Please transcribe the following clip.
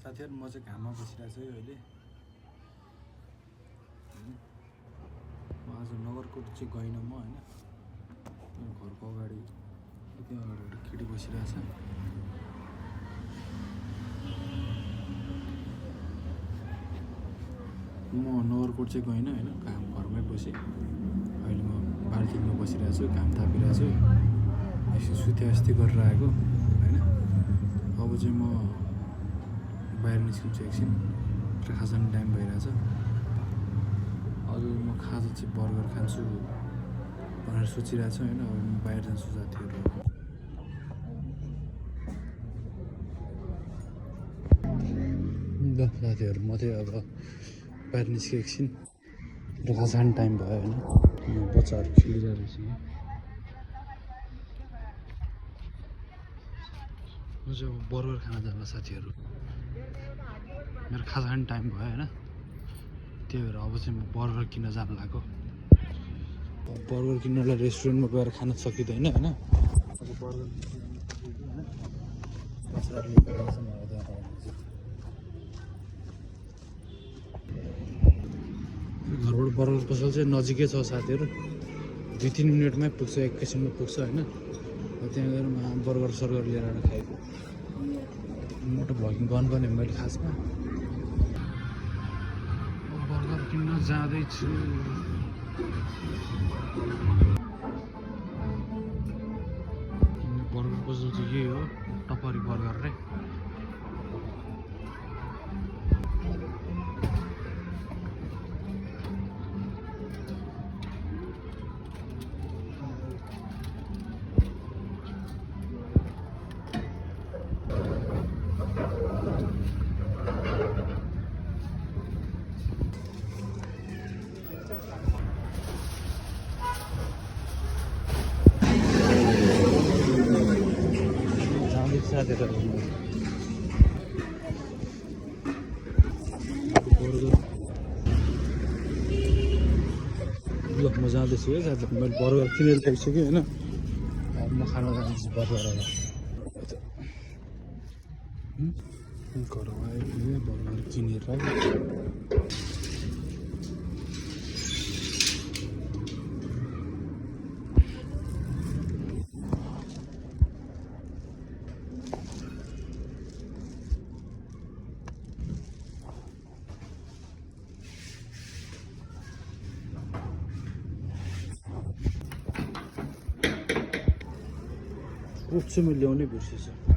साथीहरु म चाहिँ घाममा बसिरहेको छु अहिले। म आज नगरकोट चाहिँ गइनँ म हैन। मेरो घरको अगाडि त्यहाँ अगाडि केटी बसिरहेछ। म नगरकोट चाहिँ गइनँ हैन, काम घरमै बसेँ। अहिले म बाल्टिनमा बसिरहेको छु, घाम तापिरहेको छु। यसो सुते अस्ति गरेर आएको हैन। अब चाहिँ म बाहिर निस्किन्छु एकछिन, खाजा खाने टाइम भइरहेछ। अहिले म खाजा चाहिँ बर्गर खान्छु भनेर सोचिरहेको छु हैन। अब म बाहिर जान्छु साथीहरु। ल साथीहरु, म चाहिँ अब बाहिर निस्केँ एकछिन, खाजा खाने टाइम भयो हैन। बच्चाहरु खेलिरहेको रहेछ। म चाहिँ अब बर्गर खान जान्ला साथीहरु। मेरो खाजा खाने टाइम भयो हैन। त्यही भएर अब चाहिँ म बर्गर किन्न जान लाग्यो। बर्गर किन्नलाई रेस्टुरेन्टमा गएर खान सकिँदैन हैन। अब बर्गर घरबाट बर्गर पसल चाहिँ नजिकै छ साथीहरु। 2-3 मिनेटमै पुग्छ, एकैछिनमा पुग्छ हैन। त्यहाँ गएर म बर्गर सर्गर लिएर आएर खाएको। म त भ्लगिङ गर्नुपर्ने मैले खासमा। बर्गर किन्न जाँदैछु। बर्गर पसल चाहिँ यही हो, टपरी बर्गर रे। ल म जाँदैछु है साथी। मैले बर्गर किनेर ल्याइसकेँ हैन। अब म खान जान्छु बर्गर। घरमा आइपुगेँ बर्गर किनेर। कोक चाहिँ मैले ल्याउनै बिर्सेछु।